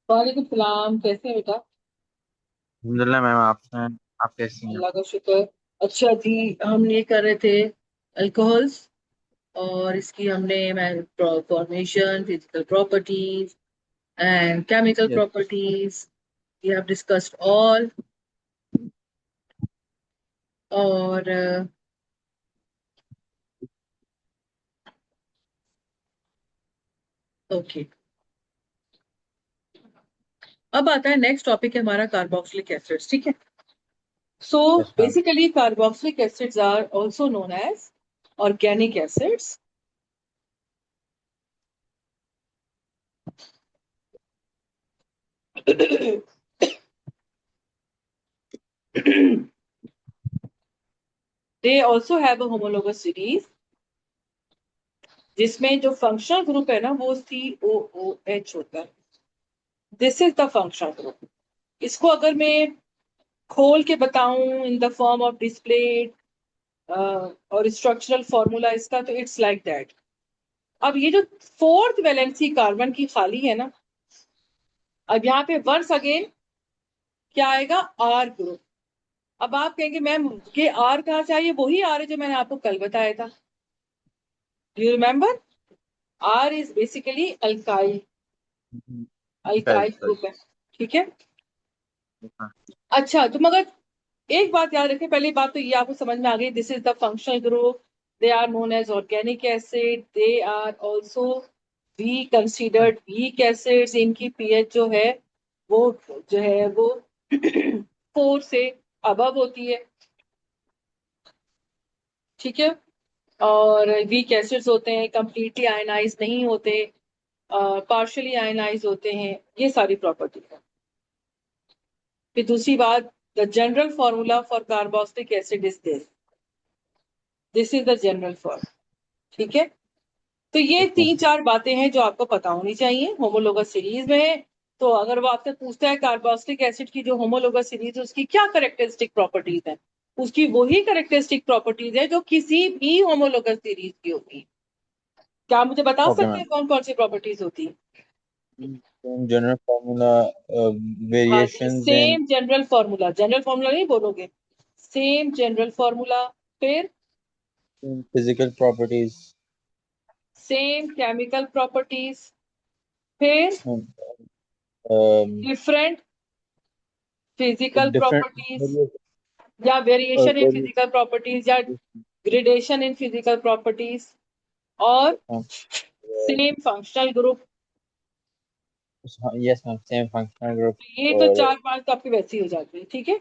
वालेकुम सलाम। कैसे हैं बेटा? अलहमदुलिल्लाह मैम। आप कैसी हैं? अल्लाह का शुक्र। अच्छा जी, हम ये कर रहे थे अल्कोहल्स, और इसकी हमने formation, physical properties and chemical yes. Properties, we have discussed all. और ओके, अब आता है नेक्स्ट टॉपिक है हमारा कार्बोक्सिलिक एसिड्स। ठीक है। So yes ma'am. Basically carboxylic acids are also known as organic acids. they also have a homologous series जिसमें जो फंक्शनल ग्रुप है ना वो COOH होता है। This is the functional group. इसको अगर मैं खोल के बताऊं in the form of display और स्ट्रक्चरल फॉर्मूला इसका, तो इट्स लाइक दैट। अब ये जो फोर्थ वैलेंसी कार्बन की खाली है ना, अब यहाँ पे वंस अगेन क्या आएगा? R group. अब आप कहेंगे मैम ये आर कहाँ से आई? ये वही आर है जो मैंने आपको कल बताया था। Do you remember? R is basically alkyl, alkyl sorry. Group है। ठीक है। Yes ma'am. अच्छा, तो मगर एक बात याद रखें, पहली बात तो ये आपको समझ में आ गई, this is the functional group. They are known as organic acid, they are also we considered weak acids. इनकी पीएच जो है वो वो 4 से अबव होती है। ठीक है। और वीक एसिड्स होते हैं, कंप्लीटली आयनाइज नहीं होते, पार्शियली आयनाइज होते हैं। ये सारी प्रॉपर्टी है। फिर दूसरी बात, the general formula for carboxylic acid is this. This is the general form. ठीक है। तो ये यस मैम। तीन चार बातें हैं जो आपको पता होनी चाहिए। होमोलोगस सीरीज में है, तो अगर वो आपसे पूछता है कार्बोक्सिलिक एसिड की जो होमोलोगस सीरीज है उसकी क्या करेक्टरिस्टिक प्रॉपर्टीज है, उसकी वही करेक्टरिस्टिक प्रॉपर्टीज है जो किसी भी होमोलोगस सीरीज की होगी। क्या आप मुझे बता ओके सकते मैम। हैं कौन कौन सी प्रॉपर्टीज होती है? जनरल फार्मूला, हाँ जी, variations in same general formula. General formula नहीं बोलोगे, सेम जनरल फॉर्मूला। फिर physical properties, same chemical properties. फिर डिफरेंट फिजिकल प्रॉपर्टीज, डिफरेंट या वेरिएशन इन फिजिकल प्रॉपर्टीज, या ग्रेडेशन इन फिजिकल प्रॉपर्टीज, और same functional group. Yes ma'am, same functional group. ये तो और चार पांच तो आपकी वैसी हो जाती है। ठीक है।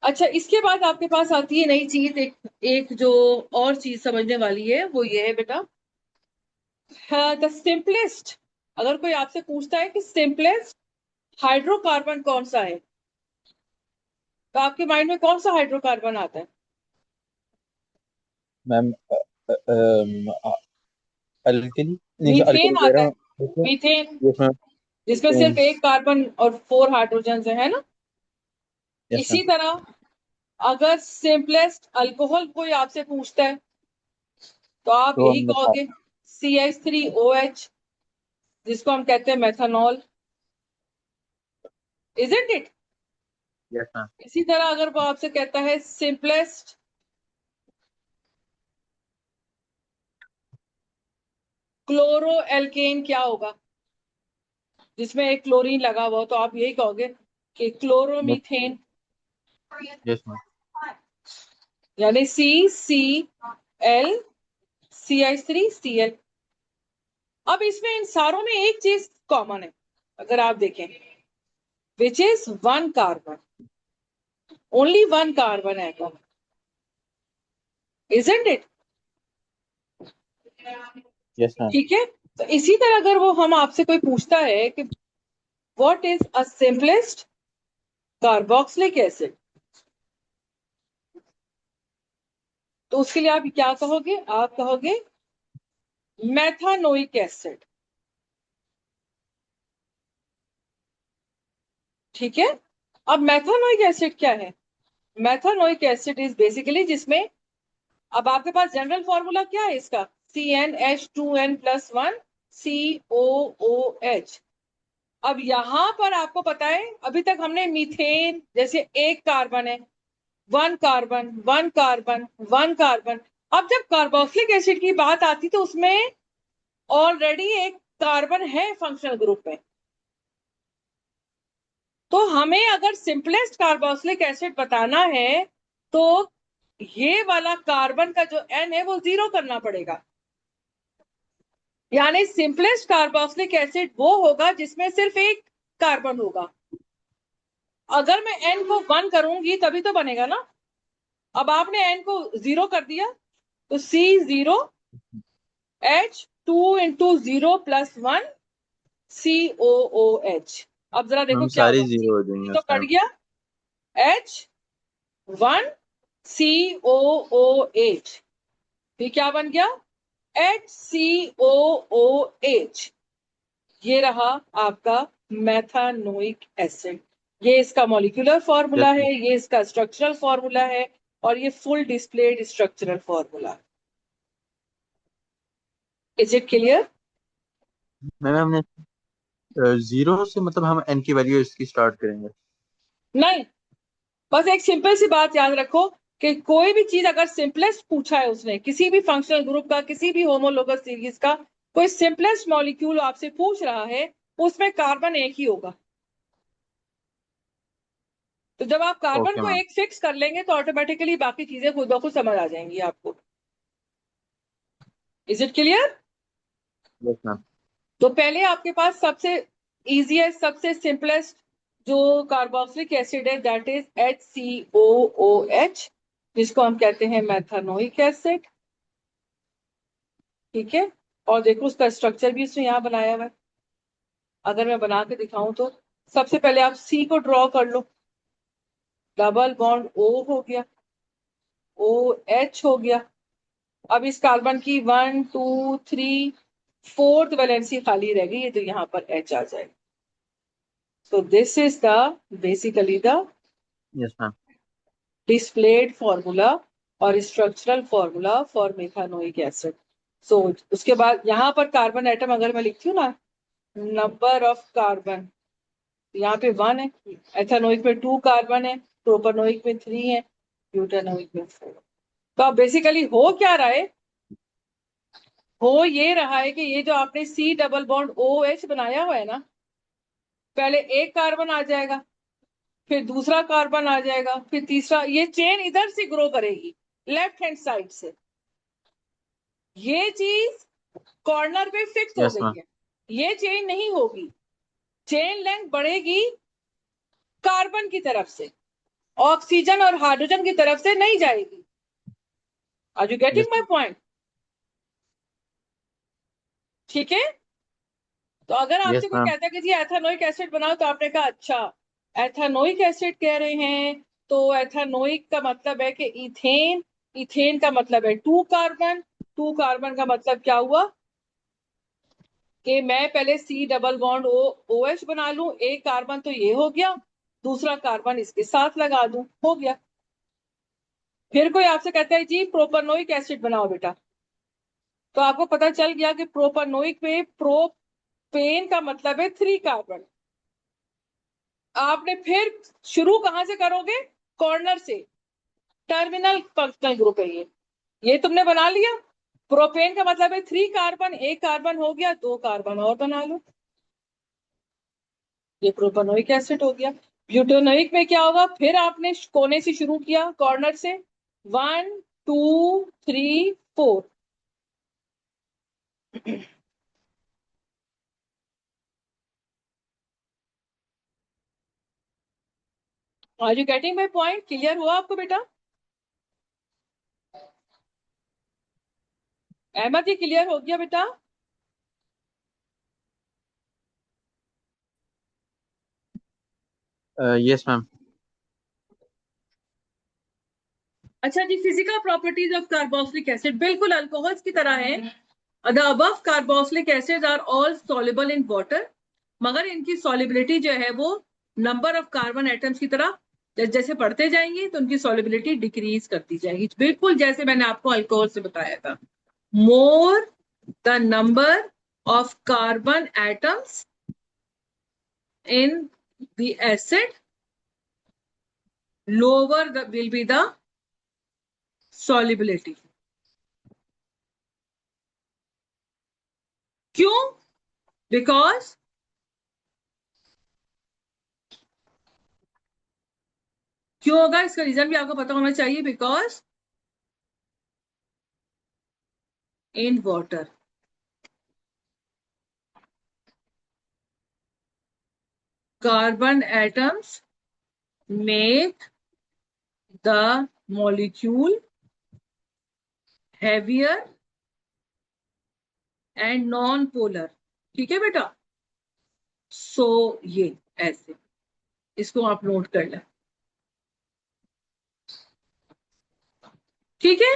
अच्छा, इसके बाद आपके पास आती है नई चीज, एक जो और चीज समझने वाली है वो ये है बेटा, द सिंपलेस्ट। अगर कोई आपसे पूछता है कि सिंपलेस्ट हाइड्रोकार्बन कौन सा है, तो आपके माइंड में कौन सा हाइड्रोकार्बन आता है? मैम, अल्कली नहीं, मीथेन अल्कली कह आता रहा है। हूँ। Methane, yes ma'am. जिसमें सिर्फ एक कार्बन और 4 हाइड्रोजन है ना। यस इसी मैम। तरह अगर सिंपलेस्ट अल्कोहल कोई आपसे पूछता है तो आप तो यही हम बता। कहोगे CH3OH, जिसको हम कहते हैं methanol. Isn't it? Yes ma'am. इसी तरह अगर वो आपसे कहता है सिंपलेस्ट क्लोरो एल्केन क्या होगा, जिसमें एक क्लोरीन लगा हुआ हो, तो आप यही कहोगे कि क्लोरोमीथेन। Yes ma'am. यानी CCl CH3Cl। अब इसमें इन सारों में एक चीज कॉमन है, अगर आप देखें, which is one carbon. Only one carbon है common. Isn't it? Yes ma'am. ठीक है। तो इसी तरह अगर वो हम आपसे कोई पूछता है कि what is a simplest carboxylic acid, तो उसके लिए आप क्या कहोगे? आप कहोगे मेथानोइक एसिड। ठीक है। अब मेथानोइक एसिड क्या है? मेथानोइक एसिड इज बेसिकली जिसमें, अब आपके पास जनरल फॉर्मूला क्या है इसका? CnH2n+1 COOH। अब यहां पर आपको पता है अभी तक हमने मीथेन जैसे एक कार्बन है, one carbon one carbon one carbon. अब जब कार्बोक्सिलिक एसिड की बात आती तो उसमें ऑलरेडी एक कार्बन है फंक्शनल ग्रुप में। तो हमें अगर सिंपलेस्ट कार्बोक्सिलिक एसिड बताना है तो ये वाला कार्बन का जो N है वो 0 करना पड़ेगा। यानी सिंपलेस्ट कार्बोक्सिलिक एसिड वो होगा जिसमें सिर्फ एक कार्बन होगा। अगर मैं N को 1 करूंगी तभी तो बनेगा ना। अब आपने N को 0 कर दिया तो C0 H2 into 0 plus 1 COOH। अब जरा देखो मैम क्या सारी हुआ, जीरो हो C जाएंगे तो उस कट टाइम। गया, H1 COOH, फिर क्या बन गया HCOOH। ये रहा आपका मेथानोइक एसिड। ये इसका मॉलिक्यूलर फॉर्मूला यस है, ये इसका स्ट्रक्चरल फॉर्मूला है और ये full displayed structural formula. Is it clear? Ma'am हमने जीरो से मतलब हम एन की वैल्यू इसकी स्टार्ट करेंगे। नहीं, बस एक सिंपल सी बात याद रखो कि कोई भी चीज अगर सिंपलेस्ट पूछा है उसने किसी भी फंक्शनल ग्रुप का, किसी भी होमोलोगस सीरीज का, कोई सिंपलेस्ट मॉलिक्यूल आपसे पूछ रहा है उसमें कार्बन एक ही होगा। तो जब आप कार्बन ओके को मैम। एक फिक्स कर लेंगे तो ऑटोमेटिकली बाकी चीजें खुद ब खुद समझ आ जाएंगी आपको। Is it clear? Yes ma'am. तो पहले आपके पास सबसे इजीएस्ट सबसे सिंपलेस्ट जो कार्बोक्सिलिक एसिड है दैट इज HCOOH, जिसको हम कहते हैं मेथानोइक एसिड। ठीक है, और देखो उसका स्ट्रक्चर भी उसने यहाँ बनाया हुआ है। अगर मैं बना के दिखाऊं तो सबसे पहले आप C को ड्रॉ कर लो, डबल बॉन्ड O हो गया, OH हो गया। अब इस कार्बन की 1 2 3 फोर्थ वैलेंसी खाली रह गई है तो यहाँ पर H आ जाएगा। So this is the basically the yes ma'am. displayed formula और structural formula for methanoic acid। So उसके बाद यहाँ पर कार्बन एटम अगर मैं लिखती हूँ ना, नंबर ऑफ कार्बन, यहाँ पे 1 है, एथेनोइक में 2 कार्बन है, प्रोपेनोइक में 3 है, ब्यूटेनोइक में 4। तो अब बेसिकली हो क्या रहा है, हो ये रहा है कि ये जो आपने C डबल बॉन्ड OH बनाया हुआ है ना, पहले एक कार्बन आ जाएगा, फिर दूसरा कार्बन आ जाएगा, फिर तीसरा, ये चेन इधर से ग्रो करेगी लेफ्ट हैंड साइड से। ये चीज कॉर्नर पे फिक्स हो यस गई मैम। है, ये चेन नहीं होगी। चेन लेंथ बढ़ेगी कार्बन की तरफ से, ऑक्सीजन और हाइड्रोजन की तरफ से नहीं जाएगी। Are you getting yes my point? ठीक है। तो अगर आपसे यस कोई मैम। कहता है कि जी एथेनोइक एसिड बनाओ तो आपने कहा अच्छा एथेनोइक एसिड कह रहे हैं, तो एथेनोइक का मतलब है कि इथेन, इथेन का मतलब है 2 कार्बन, 2 कार्बन का मतलब क्या हुआ कि मैं पहले C डबल बॉन्ड OH बना लूं, एक कार्बन तो ये हो गया, दूसरा कार्बन इसके साथ लगा दूं, हो गया। फिर कोई आपसे कहता है जी प्रोपेनोइक एसिड बनाओ बेटा, तो आपको पता चल गया कि प्रोपेनोइक में प्रोपेन का मतलब है 3 कार्बन। आपने फिर शुरू कहां से करोगे, कॉर्नर से, टर्मिनल फंक्शनल ग्रुप है ये तुमने बना लिया। प्रोपेन का मतलब है 3 कार्बन, एक कार्बन हो गया, 2 कार्बन और बना लो, ये प्रोपेनोइक एसिड हो गया। ब्यूटेनोइक में क्या होगा, फिर आपने कोने से शुरू किया, कॉर्नर से, 1 2 3 4। Are you getting my point? Clear हुआ आपको बेटा? अहमद ये क्लियर हो गया बेटा? Yes ma'am. अच्छा जी, physical properties of carboxylic acid बिल्कुल अल्कोहल्स की तरह है। The above carboxylic acids are all soluble in water, मगर इनकी सॉल्युबिलिटी जो है वो नंबर ऑफ कार्बन एटम्स की तरह जैसे बढ़ते जाएंगे तो उनकी सॉल्युबिलिटी डिक्रीज करती जाएगी, बिल्कुल जैसे मैंने आपको अल्कोहल से बताया था। More the number of carbon atoms in the acid, lower will be the solubility. क्यों? Because क्यों होगा, इसका रीजन भी आपको पता होना चाहिए. Because in water carbon atoms make the molecule heavier and non-polar. ठीक है बेटा. सो ये ऐसे, इसको आप नोट कर लें. ठीक है.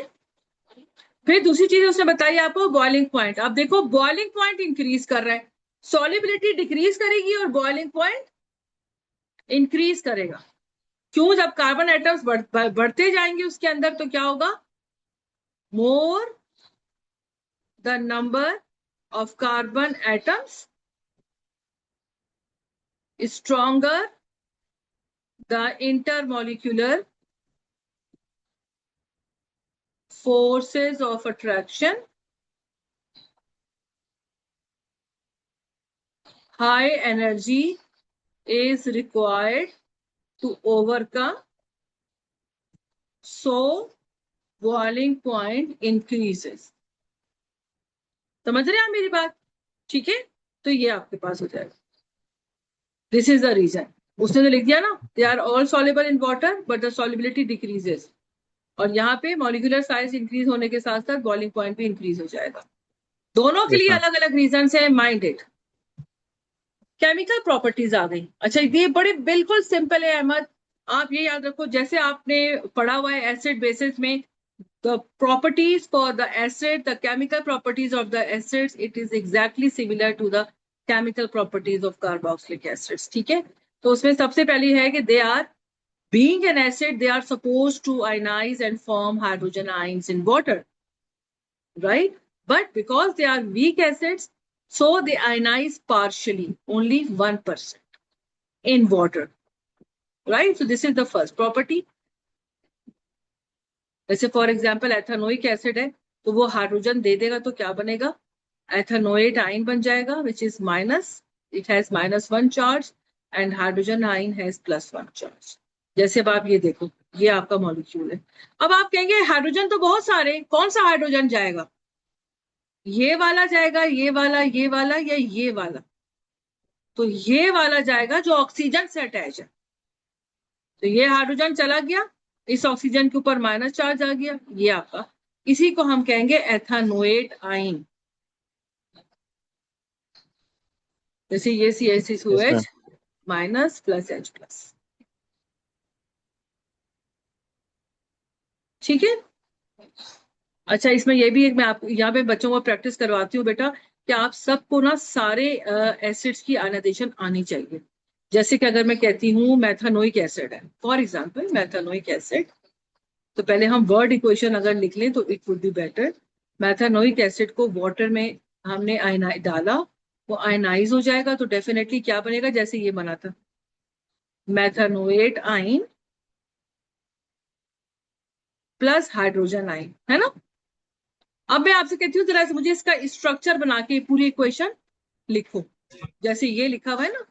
फिर दूसरी चीज उसने बताई आपको बॉइलिंग पॉइंट. अब देखो बॉइलिंग पॉइंट इंक्रीज कर रहा है, सॉलिबिलिटी डिक्रीज करेगी और बॉइलिंग पॉइंट इंक्रीज करेगा. क्यों? जब कार्बन एटम्स बढ़ते जाएंगे उसके अंदर तो क्या होगा, more the number of carbon atoms stronger the intermolecular forces of attraction, high energy is required to overcome, so boiling point increases. समझ रहे हैं आप मेरी बात? ठीक है. तो ये आपके पास हो जाएगा. This is the reason. उसने तो लिख दिया ना, they are all soluble in water but the solubility decreases. और यहाँ पे मॉलिक्यूलर साइज इंक्रीज होने के साथ साथ बॉइलिंग पॉइंट भी इंक्रीज हो जाएगा. दोनों के यस लिए मैम. अलग अलग रीजन है. Mind it. केमिकल प्रॉपर्टीज आ गई. अच्छा ये बड़े बिल्कुल सिंपल है अहमद. आप ये याद रखो, जैसे आपने पढ़ा हुआ है एसिड बेसिस में, the properties for the acid, the chemical properties of the acids, it is exactly similar to the chemical properties of carboxylic acids. ठीक है. तो उसमें सबसे पहली है कि they are being an acid, they are supposed to ionize and form hydrogen ions in water, right? But because they are weak acids, so they ionize partially, only 1% in water, right? So this is the first property. जैसे for example ethanoic acid है तो वो hydrogen दे देगा तो क्या बनेगा, ethanoate आइन बन जाएगा which is minus, it has -1 charge and hydrogen आइन हैज +1 चार्ज. जैसे अब आप ये देखो, ये आपका मॉलिक्यूल है. अब आप कहेंगे हाइड्रोजन तो बहुत सारे, कौन सा हाइड्रोजन जाएगा, ये वाला जाएगा, ये वाला, ये वाला या ये वाला? तो ये वाला जाएगा जो ऑक्सीजन से अटैच है. तो ये हाइड्रोजन चला गया, इस ऑक्सीजन के ऊपर माइनस चार्ज आ गया, ये आपका, इसी को हम कहेंगे एथेनोएट आइन. जैसे ये yes ma'am. CH2H minus plus H plus. ठीक है. अच्छा इसमें ये भी एक मैं आप यहाँ पे बच्चों को प्रैक्टिस करवाती हूँ बेटा कि आप सबको ना सारे एसिड्स की आयनाइजेशन आनी चाहिए. जैसे कि अगर मैं कहती हूँ मेथानोइक एसिड है, फॉर एग्जांपल मेथानोइक एसिड, तो पहले हम वर्ड इक्वेशन अगर लिख लें तो it would be better. Methanoic acid को वाटर में हमने आयनाइज डाला, वो आयनाइज हो जाएगा तो डेफिनेटली क्या बनेगा, जैसे ये बना था मेथानोएट आइन प्लस हाइड्रोजन आइन, है ना. अब मैं आपसे कहती हूँ जरा मुझे इसका स्ट्रक्चर बना के पूरी इक्वेशन लिखो. जैसे ये लिखा हुआ है ना,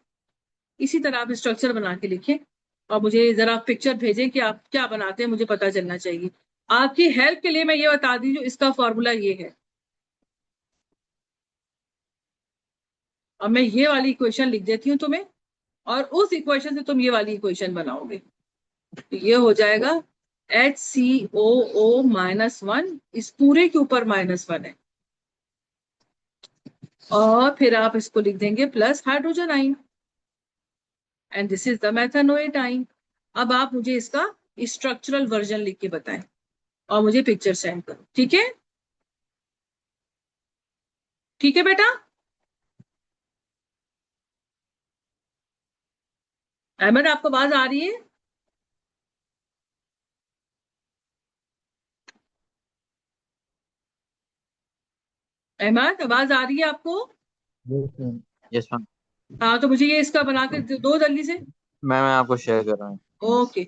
इसी तरह आप स्ट्रक्चर बना के लिखें और मुझे जरा पिक्चर भेजें कि आप क्या बनाते हैं, मुझे पता चलना चाहिए. आपकी हेल्प के लिए मैं ये बता दी, जो इसका फॉर्मूला ये है. अब मैं ये वाली इक्वेशन लिख देती हूँ तुम्हें और उस इक्वेशन से तुम ये वाली इक्वेशन बनाओगे. तो ये हो जाएगा HCOO -1, इस पूरे के ऊपर -1 है, और फिर आप इसको लिख देंगे plus hydrogen ion and this is the methanoate ion. अब आप मुझे इसका स्ट्रक्चरल वर्जन लिख के बताएं और मुझे पिक्चर सेंड करो. ठीक है. ठीक है बेटा. अहमद आपको आवाज आ रही है? अहमद आवाज आ रही है आपको? Yes ma'am. Yes ma'am. हाँ तो मुझे ये इसका बना के दो जल्दी से। मैं आपको शेयर कर रहा हूँ। ओके।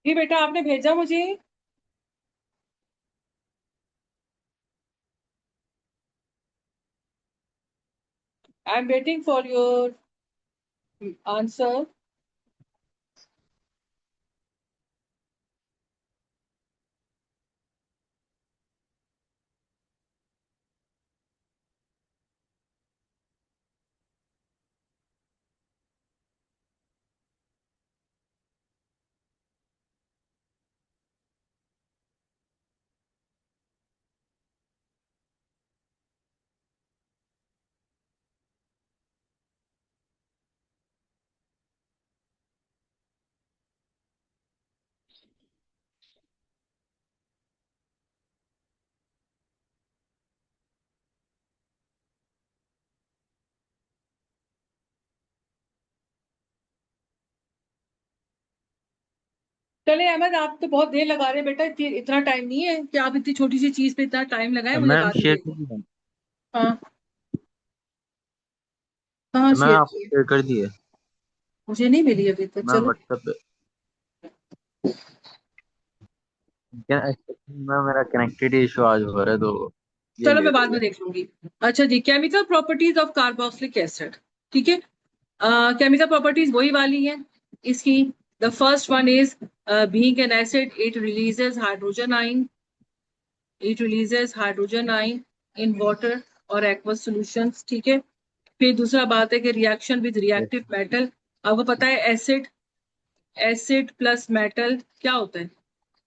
जी बेटा आपने भेजा मुझे। I am waiting for your answer. चले अहमद आप तो बहुत देर लगा रहे हैं बेटा, इतना टाइम नहीं है कि आप इतनी छोटी सी चीज पे इतना टाइम लगाए मुझे मैम बात शेयर करने कर को। दिया। हाँ। कहाँ मैम शेयर आपको किए? शेयर कर दिए। मुझे नहीं मिली अभी तक, मैम चलो। व्हाट्सएप पे मैम मेरा कनेक्टिविटी इशू आज हो रहा है तो ये चलो मैं लेट हो बाद में गया। देख लूंगी। अच्छा जी, chemical properties of carboxylic acid. ठीक है, केमिकल प्रॉपर्टीज वही वाली हैं इसकी। The first one is being an acid it releases hydrogen ion, it releases hydrogen ion in water और एक्वस सॉल्यूशंस। ठीक है, फिर दूसरा बात है कि reaction with Yes, reactive metal. आपको पता है एसिड, एसिड प्लस मेटल क्या होता है,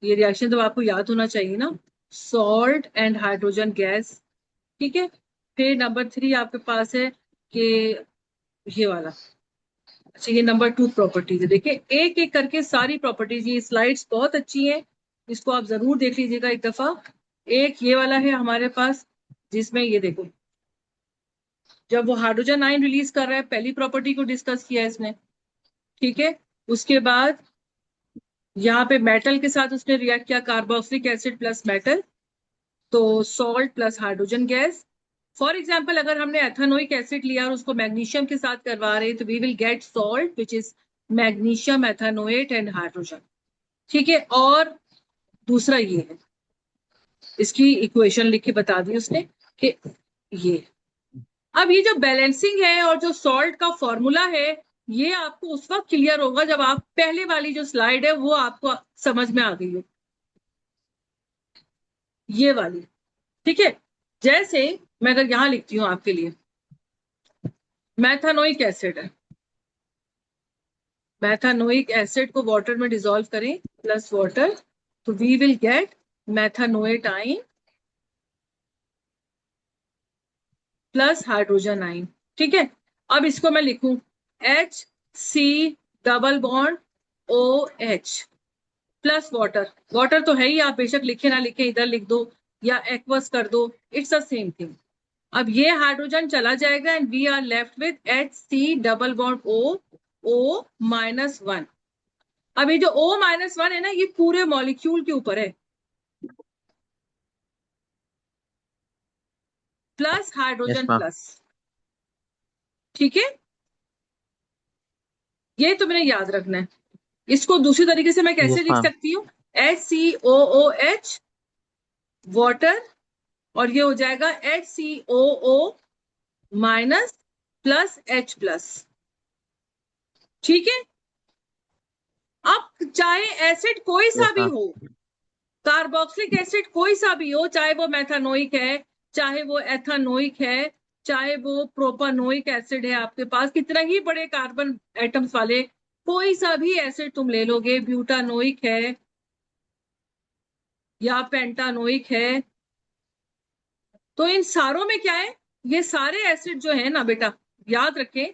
ये रिएक्शन तो आपको याद होना चाहिए ना, सॉल्ट एंड हाइड्रोजन गैस। ठीक है, फिर नंबर 3 आपके पास है कि ये वाला। अच्छा, ये नंबर 2 प्रॉपर्टीज है। देखिए एक एक करके सारी प्रॉपर्टीज, ये स्लाइड्स बहुत अच्छी हैं, इसको आप जरूर देख लीजिएगा एक दफा। एक ये वाला है हमारे पास, जिसमें ये देखो, जब वो हाइड्रोजन आयन रिलीज कर रहा है, पहली प्रॉपर्टी को डिस्कस किया है इसने। ठीक है, उसके बाद यहाँ पे मेटल के साथ उसने रिएक्ट किया, कार्बोक्सिलिक एसिड प्लस मेटल, तो salt plus hydrogen gas. For example अगर हमने एथेनोइक एसिड लिया और उसको मैग्नीशियम के साथ करवा रहे हैं, तो we will get salt which is magnesium ethanoate and hydrogen. ठीक है, और दूसरा ये है, इसकी इक्वेशन लिख के बता दी उसने कि ये, अब ये जो बैलेंसिंग है और जो सॉल्ट का फॉर्मूला है, ये आपको उस वक्त क्लियर होगा जब आप पहले वाली जो स्लाइड है वो आपको समझ में आ गई हो, ये वाली। ठीक है, जैसे मैं अगर यहां लिखती हूं आपके लिए, मैथानोइक एसिड है, मैथानोइक एसिड को वाटर में डिसॉल्व करें प्लस वाटर, तो वी विल गेट मैथानोएट आइन प्लस हाइड्रोजन आइन। ठीक है, अब इसको मैं लिखूं H C double bond O H plus water, water तो है ही, आप बेशक लिखे ना लिखे इधर लिख दो या एक्वस कर दो, इट्स द सेम थिंग। अब ये हाइड्रोजन चला जाएगा and we are left with H C double bond O, O minus one. अब ये जो O माइनस वन है ना, ये पूरे मॉलिक्यूल के ऊपर है, plus yes hydrogen ma'am. Plus. ठीक है, ये तुम्हें याद रखना है। इसको दूसरी तरीके से मैं कैसे Yes लिख मैम। सकती हूँ, HCOOH वाटर, और ये हो जाएगा HCOO minus plus H plus. ठीक है, अब चाहे एसिड कोई सा Yes भी मैम। हो, कार्बोक्सिलिक एसिड कोई सा भी हो, चाहे वो मैथानोइक है, चाहे वो एथानोइक है, चाहे वो प्रोपानोइक एसिड है, आपके पास कितना ही बड़े कार्बन एटम्स वाले कोई सा भी एसिड तुम ले लोगे, ब्यूटानोइक है या पेंटानोइक है, तो इन सारों में क्या है, ये सारे एसिड जो है ना बेटा, याद रखें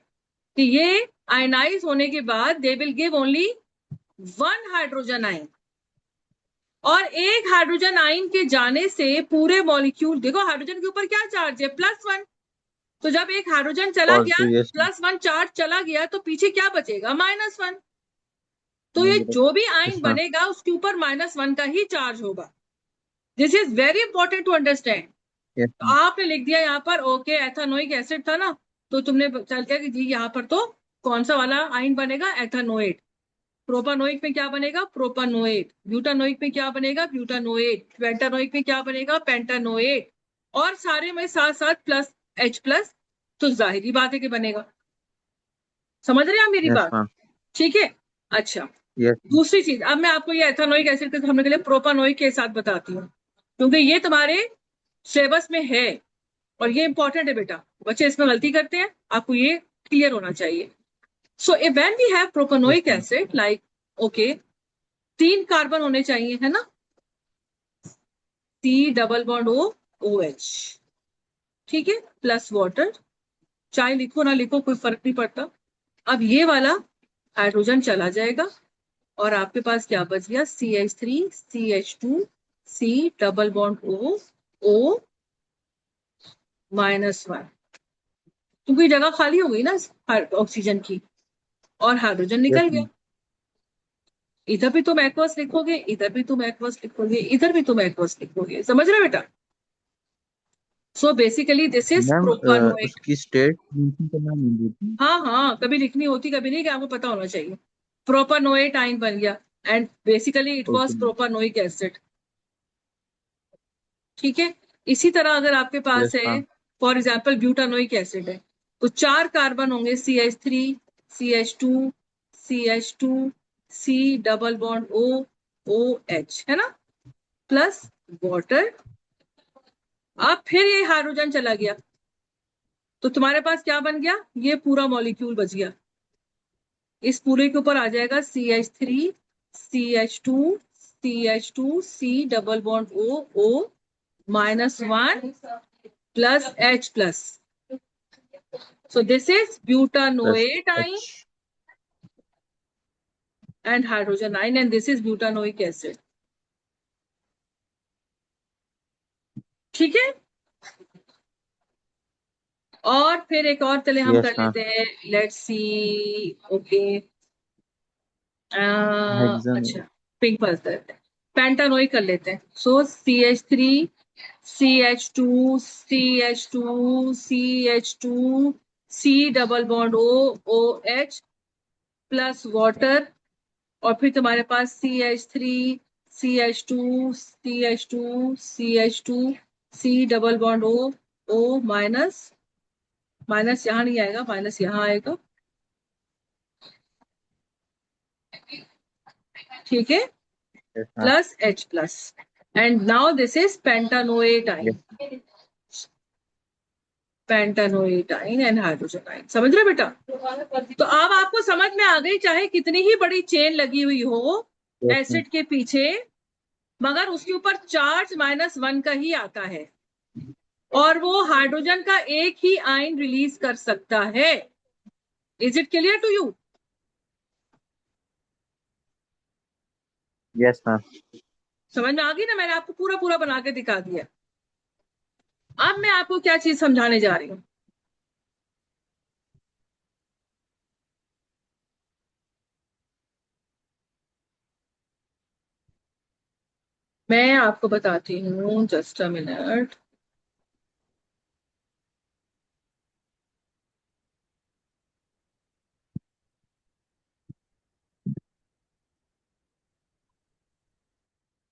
कि ये आयनाइज होने के बाद they will give only one hydrogen आइन, और एक हाइड्रोजन आइन के जाने से पूरे मॉलिक्यूल, देखो हाइड्रोजन के ऊपर क्या चार्ज है, +1, तो जब एक हाइड्रोजन चला गया, पॉजिटिव यस मैम। +1 चार्ज चला गया, तो पीछे क्या बचेगा, -1। तो ये नेगेटिव। जो भी आइन यस मैम। बनेगा उसके ऊपर -1 का ही चार्ज होगा। This is very important to understand. Yes तो मैम। आपने लिख दिया यहाँ पर ओके एथानोइक एसिड था ना, तो तुमने चल दिया कि जी यहाँ पर तो कौन सा वाला आइन बनेगा, एथानोएट। प्रोपानोइक में क्या बनेगा, प्रोपानोएट। ब्यूटानोइक में क्या बनेगा, ब्यूटानोएट। पेंटानोइक में क्या बनेगा, पेंटानोएट। और सारे में साथ साथ प्लस H प्लस, तो जाहिर बात है कि बनेगा। समझ रहे हैं आप मेरी यस बात? मैम। ठीक है, अच्छा। यस दूसरी चीज, अब मैं आपको ये एथानोइक एसिड के समझने के लिए प्रोपानोइक के साथ बताती हूँ, क्योंकि ये तुम्हारे सिलेबस में है और ये इंपॉर्टेंट है बेटा, बच्चे इसमें गलती करते हैं, आपको ये क्लियर होना चाहिए। So when we have yes propanoic ma'am. Acid like, okay, 3 carbon होने चाहिए, है ना, C double bond O OH। ठीक है, प्लस वाटर, चाहे लिखो ना लिखो कोई फर्क नहीं पड़ता। अब ये वाला हाइड्रोजन चला जाएगा और आपके पास क्या बच गया, CH3 CH2 C double bond O O -1, क्योंकि जगह खाली हो गई ना ऑक्सीजन की, और हाइड्रोजन यस निकल गया। मैम। इधर भी तुम एक्वस लिखोगे, इधर भी तुम एक्वस लिखोगे, इधर भी तुम एक्वस लिखोगे, समझ रहे हो बेटा? So basically this is ma'am propanoic. उसकी स्टेट मेंशन करना नहीं देती। हाँ हाँ, कभी लिखनी होती कभी नहीं, क्या आपको पता होना चाहिए। प्रोपानोएट आइन बन गया, and basically it was okay ma'am. Propanoic acid. ठीक है। इसी तरह अगर आपके पास यस है, ma'am. For example butanoic acid है, तो 4 कार्बन होंगे, CH3, CH2, CH2, C double bond O, OH, है ना, प्लस वाटर। अब फिर ये हाइड्रोजन चला गया, तो तुम्हारे पास क्या बन गया, ये पूरा मॉलिक्यूल बच गया। इस पूरे के ऊपर आ जाएगा CH3, CH2, CH2, C double bond O -1 plus H plus. So this is plus butanoate ion H. and hydrogen ion, and this is butanoic acid. ठीक है। और फिर एक और चले हम यस कर मैम। लेते हैं, लेट्स सी। Okay, hexane. अच्छा, पिंक पर करते हैं, पेंटानोइक कर लेते हैं। So CH3, CH2, CH2, CH2, C double bond OH plus water, और फिर तुम्हारे पास CH3, CH2, CH2, CH2, C double bond O minus, minus यहाँ नहीं आएगा, माइनस यहाँ आएगा। ठीक है, yes ma'am. Plus H plus, and now this is pentanoate yes. Ion. Pentanoate आइन एंड हाइड्रोजन आइन, समझ रहे बेटा। तो अब आपको समझ में आ गई, चाहे कितनी ही बड़ी चेन लगी हुई हो यस मैम। एसिड के पीछे, मगर उसके ऊपर चार्ज -1 का ही आता है, और वो हाइड्रोजन का एक ही आयन रिलीज कर सकता है। Is it clear to you? Yes ma'am. समझ में आ गई ना, मैंने आपको पूरा पूरा बना के दिखा दिया। अब मैं आपको क्या चीज समझाने जा रही हूं। मैं आपको बताती हूँ, जस्ट अ मिनट।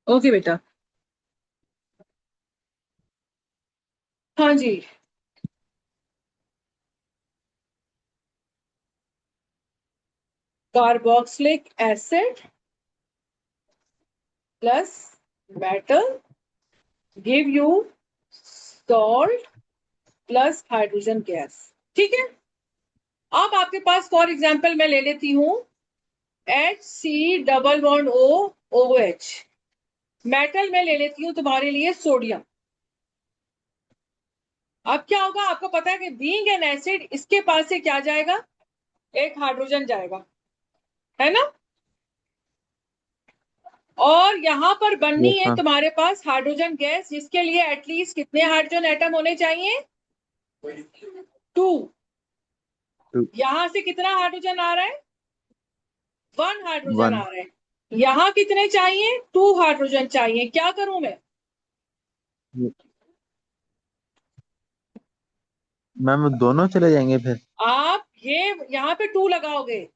ओके बेटा, हाँ जी, carboxylic acid plus metal give you salt plus hydrogen gas. ठीक है। अब आपके पास फॉर एग्जाम्पल मैं ले लेती हूँ HC double bond OH, metal में ले लेती हूँ तुम्हारे लिए सोडियम। अब क्या होगा, आपको पता है कि बीइंग एन एसिड इसके पास से क्या जाएगा, एक हाइड्रोजन जाएगा, है ना। और यहां पर बननी यस है मैम। तुम्हारे पास हाइड्रोजन गैस, जिसके लिए एटलीस्ट कितने हाइड्रोजन एटम होने चाहिए, 2। यहां से कितना हाइड्रोजन आ रहा है, 1 हाइड्रोजन आ वन। रहा है। यहां कितने चाहिए, 2 हाइड्रोजन चाहिए। क्या करूं मैं, मैम दोनों चले जाएंगे फिर। आप ये यहाँ पे 2 लगाओगे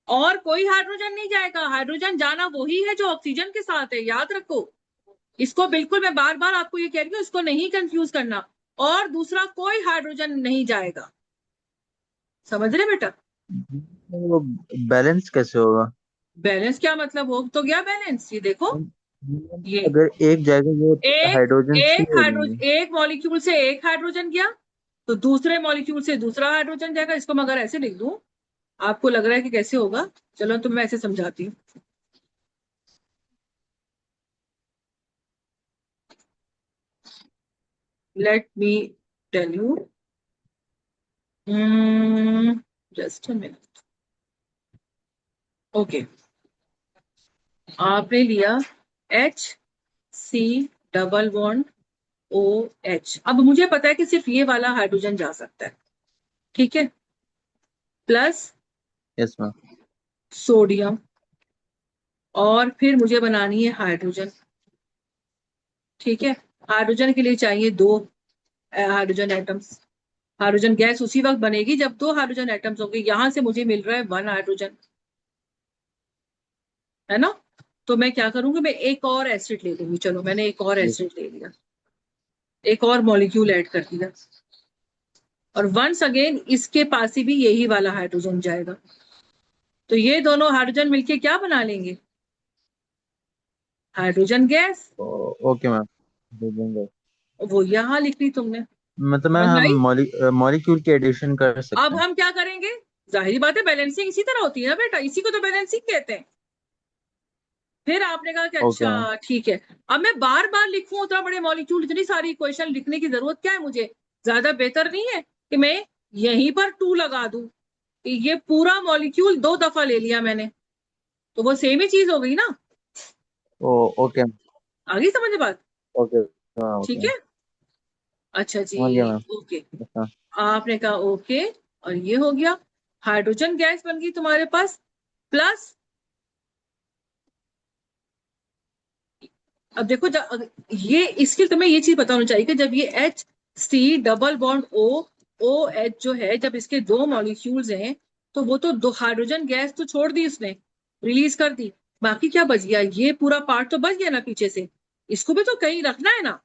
और कोई हाइड्रोजन नहीं जाएगा। हाइड्रोजन जाना वही है जो ऑक्सीजन के साथ है, याद रखो। इसको बिल्कुल, मैं बार बार आपको ये कह रही हूँ, इसको नहीं कंफ्यूज करना। और दूसरा कोई हाइड्रोजन नहीं जाएगा, समझ रहे बेटा। वो बैलेंस कैसे होगा? बैलेंस क्या मतलब, हो तो गया बैलेंस, ये देखो। ये अगर एक जाएगा वो एक हाइड्रोजन फ्री एक हो जाएंगे। हाइड्रोजन, एक मॉलिक्यूल से एक हाइड्रोजन गया, तो दूसरे मॉलिक्यूल से दूसरा हाइड्रोजन जाएगा। इसको मैं अगर ऐसे लिख दूं, आपको लग रहा है कि कैसे होगा, चलो तो मैं ऐसे समझाती हूँ। Let me tell you, just a minute. Okay, आपने लिया HC डबल बॉन्ड OH। अब मुझे पता है कि सिर्फ ये वाला हाइड्रोजन जा सकता है, ठीक है, प्लस यस मैम। सोडियम, और फिर मुझे बनानी है हाइड्रोजन। ठीक है, हाइड्रोजन के लिए चाहिए 2, हाइड्रोजन एटम्स। हाइड्रोजन गैस उसी वक्त बनेगी जब 2 हाइड्रोजन एटम्स होंगे। यहां से मुझे मिल रहा है 1 हाइड्रोजन, है ना। तो मैं क्या करूंगी, मैं एक और एसिड ले लूंगी। चलो मैंने एक और yes, एसिड ले लिया, एक और मॉलिक्यूल ऐड कर दिया, और वंस अगेन इसके पास ही भी यही वाला हाइड्रोजन जाएगा। तो ये दोनों हाइड्रोजन मिलके क्या बना लेंगे, हाइड्रोजन गैस। ओके मैम, दे देंगे। वो यहां लिख ली तुमने, मतलब मैम समझ में हम आई। मॉलिक्यूल की एडिशन कर सकते अब हैं। हम क्या करेंगे, जाहिर बात है बैलेंसिंग इसी तरह होती है ना बेटा, इसी को तो बैलेंसिंग कहते हैं। फिर आपने कहा कि ओके मैम। अच्छा ठीक है, अब मैं बार बार लिखूं उतना बड़े मॉलिक्यूल, इतनी सारी इक्वेशन लिखने की जरूरत क्या है मुझे। ज्यादा बेहतर नहीं है कि मैं यहीं पर 2 लगा दूं, कि ये पूरा मॉलिक्यूल 2 दफा ले लिया मैंने, तो वो सेम ही चीज हो गई ना। ओ ओके आगे समझ में बात। ओके हाँ ठीक ओके, है, अच्छा जी, समझ गया मैम। ओके। हाँ आपने कहा ओके, और ये हो गया, हाइड्रोजन गैस बन गई तुम्हारे पास। प्लस अब देखो ये इसके तुम्हें ये चीज पता होनी चाहिए कि जब ये H C double bond O H जो है, जब इसके 2 मॉलिक्यूल्स हैं, तो वो तो 2 हाइड्रोजन गैस तो छोड़ दी उसने, रिलीज कर दी। बाकी क्या बच गया, ये पूरा पार्ट तो बच गया ना पीछे से, इसको भी तो कहीं रखना है ना।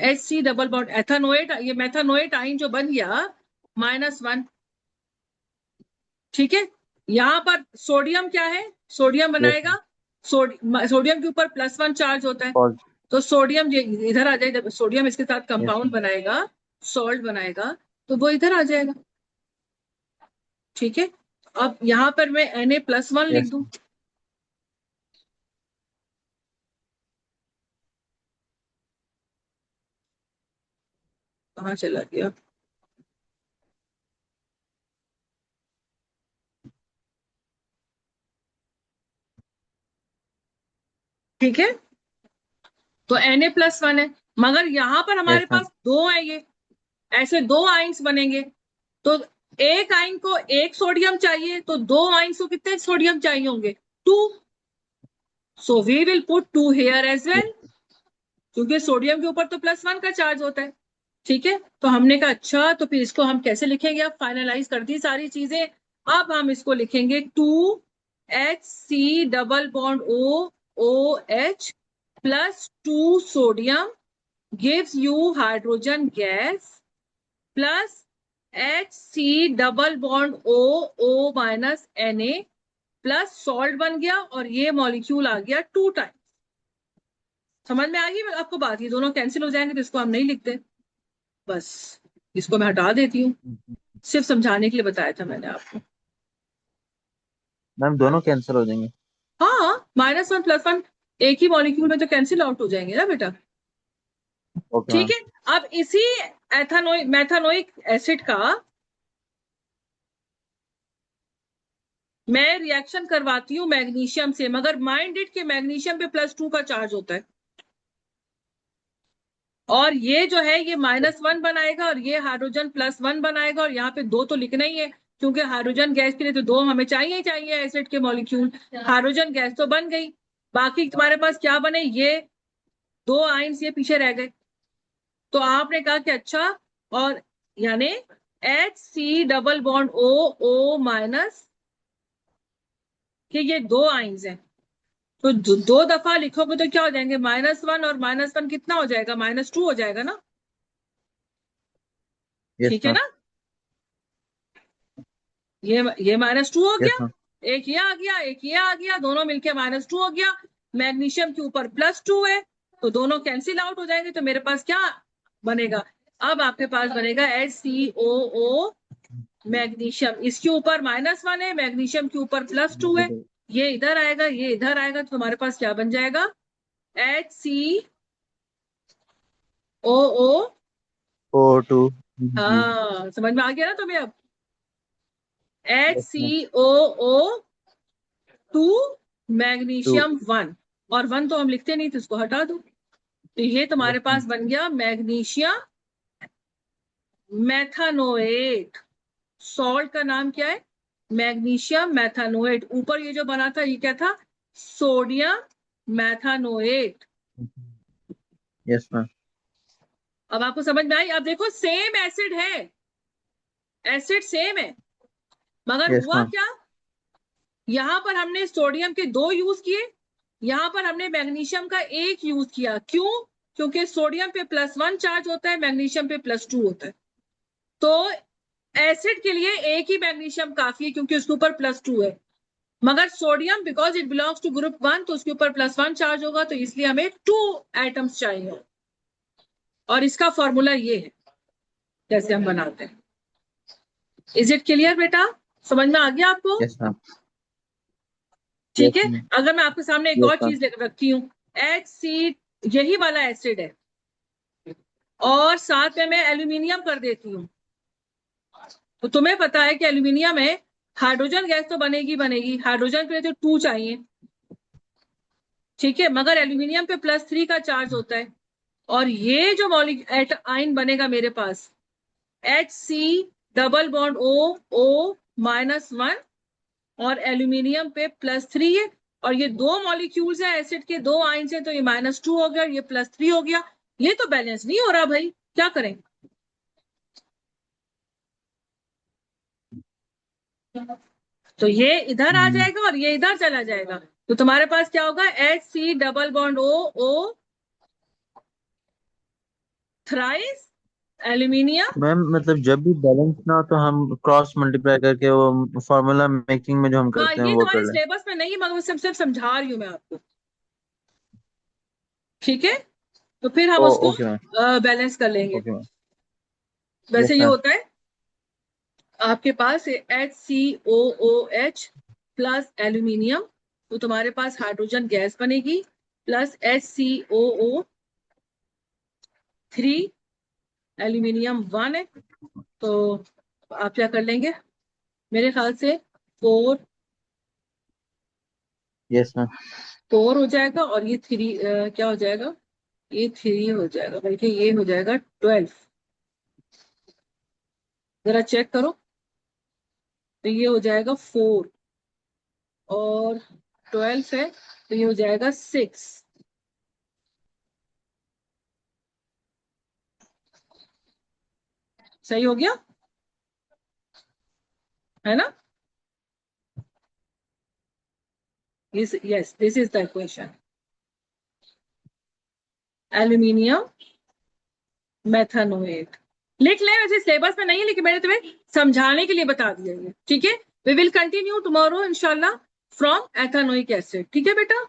H C डबल बॉन्ड एथानोएट, ये मेथानोएट आइन जो बन गया -1। ठीक है, यहां पर सोडियम क्या है, सोडियम यस बनाएगा, मैम। सोडियम के ऊपर +1 चार्ज होता है। और तो सोडियम ये इधर आ जाए, जब सोडियम इसके साथ यस कंपाउंड मैम। बनाएगा, सॉल्ट बनाएगा, तो वो इधर आ जाएगा। ठीक है, अब यहां पर मैं Na+1 लिख यस दूं। मैम। कहाँ चला गया, ठीक है, तो Na+1 है, मगर यहां पर हमारे यस मैम। पास 2 है, ये ऐसे 2 आइंस बनेंगे। तो एक आइन को 1 सोडियम चाहिए, तो 2 आइंस को कितने सोडियम चाहिए होंगे, 2। So we will put 2 here as well, क्योंकि सोडियम के ऊपर तो +1 का चार्ज होता है। ठीक है, तो हमने कहा अच्छा, तो फिर इसको हम कैसे लिखेंगे, अब फाइनलाइज कर दी सारी चीजें। अब हम इसको लिखेंगे 2 HC double bond O H +2 sodium gives you hydrogen gas, plus HC double bond O plus salt बन गया, और ये मॉलिक्यूल आ गया 2 टाइम। समझ में आ गई आपको बात, ये दोनों कैंसिल हो जाएंगे, तो इसको हम नहीं लिखते, बस इसको मैं हटा देती हूँ। सिर्फ समझाने के लिए बताया था मैंने आपको। मैम दोनों कैंसिल हो जाएंगे। हाँ, -1 +1 एक ही मॉलिक्यूल में तो कैंसिल आउट हो जाएंगे ना बेटा। ओके ठीक मैम। है, अब इसी मैथानोइक एसिड का मैं रिएक्शन करवाती हूँ मैग्नीशियम से, मगर माइंड इट के मैग्नीशियम पे +2 का चार्ज होता है, और ये जो है ये -1 बनाएगा, और ये हाइड्रोजन +1 बनाएगा, और यहाँ पे 2 तो लिखना ही है, क्योंकि हाइड्रोजन गैस के लिए तो 2 हमें चाहिए ही चाहिए एसिड के मॉलिक्यूल। हाइड्रोजन गैस तो बन गई, बाकी तुम्हारे पास क्या बने, ये 2 आइंस ये पीछे रह गए। तो आपने कहा कि अच्छा, और यानी HC डबल बॉन्ड O कि ये 2 आइंस हैं, तो 2 दफा लिखोगे तो क्या हो जाएंगे, -1 और -1 कितना हो जाएगा, -2 हो जाएगा ना। यस ठीक है मैम। ना, ये -2 हो यस गया, मैम। एक ये आ गया, एक ये आ गया, दोनों मिलके -2 हो गया। मैग्नीशियम के ऊपर +2 है, तो दोनों कैंसिल आउट हो जाएंगे, तो मेरे पास क्या बनेगा, अब आपके पास बनेगा HCOO मैग्नीशियम, इसके ऊपर -1 है, मैग्नीशियम के ऊपर +2 है, ये इधर आएगा, ये इधर आएगा, तो हमारे पास क्या बन जाएगा, HCOO। O2। जी। हाँ, समझ में आ गया ना तुम्हें अब, एच यस सी मैम। ओ ओ टू 2। मैग्नीशियम 1, और 1 तो हम लिखते नहीं थे, उसको हटा दो। तो ये तुम्हारे यस मैम। पास बन गया मैग्नीशियम मैथानोएट। सॉल्ट का नाम क्या है, मैग्नीशियम मैथानोएट। ऊपर ये जो बना था ये क्या था, सोडियम मैथानोएट। Yes ma'am. अब आपको समझ में आई? अब देखो सेम एसिड है, एसिड सेम है, मगर यस हुआ मैम। क्या, यहां पर हमने सोडियम के 2 यूज किए, यहां पर हमने मैग्नीशियम का 1 यूज किया। क्यों? क्योंकि सोडियम पे +1 चार्ज होता है, मैग्नीशियम पे +2 होता है। तो एसिड के लिए एक ही मैग्नीशियम काफी है क्योंकि उसके ऊपर +2 है, मगर sodium because it belongs to group 1 तो उसके ऊपर +1 चार्ज होगा, तो इसलिए हमें 2 एटम्स चाहिए। और इसका फॉर्मूला ये है जैसे हम बनाते हैं। इज इट क्लियर बेटा? समझ में आ गया आपको? Yes ma'am. ठीक यस है। मैम। अगर मैं आपके सामने एक यस और मैम। चीज लेकर रखती हूँ, HC, यही वाला एसिड है, और साथ में मैं एल्यूमिनियम कर देती हूँ, तो तुम्हें पता है कि एल्यूमिनियम में हाइड्रोजन गैस तो बनेगी बनेगी, हाइड्रोजन के लिए तो 2 चाहिए, ठीक है, मगर एल्यूमिनियम पे +3 का चार्ज होता है। और ये जो आयन बनेगा मेरे पास, HC डबल बॉन्ड O और एल्यूमिनियम पे +3 है, और ये 2 मॉलिक्यूल्स हैं एसिड के, 2 आयन्स हैं, तो ये -2 हो गया, ये +3 हो गया। ये तो बैलेंस नहीं हो रहा भाई, क्या करें? तो ये इधर आ जाएगा और ये इधर चला जाएगा, तो तुम्हारे पास क्या होगा, HC double bond O thrice aluminium. Ma'am मतलब जब भी बैलेंस ना हो तो हम क्रॉस मल्टीप्लाई करके वो फॉर्मूला मेकिंग में जो हम हाँ, करते हैं ये वो तुम्हारे कर लें। सिलेबस में नहीं, मगर सिर्फ समझा रही हूँ मैं आपको, ठीक है? तो फिर हम ओ उसको ओके मैम। बैलेंस कर लेंगे। Okay ma'am. वैसे यस ये मैम। होता है आपके पास HCOOH प्लस एल्यूमिनियम, तो तुम्हारे पास हाइड्रोजन गैस बनेगी, प्लस HCOO3, एल्यूमिनियम 1 है, तो आप क्या कर लेंगे, मेरे ख्याल से 4 यस मैम। 4 हो जाएगा, और ये 3 क्या हो जाएगा, ये 3 हो जाएगा, बल्कि ये हो जाएगा 12। जरा चेक करो, तो ये हो जाएगा 4 और 12 है, तो ये हो जाएगा 6। सही हो गया है ना? yes, this is the equation. Aluminium methanoate लिख ले, वैसे सिलेबस में नहीं है, लेकिन मैंने तुम्हें समझाने के लिए बता दिया है, ठीक है? वी विल कंटिन्यू टुमारो इंशाल्लाह फ्रॉम एथानोइक एसिड, ठीक है बेटा?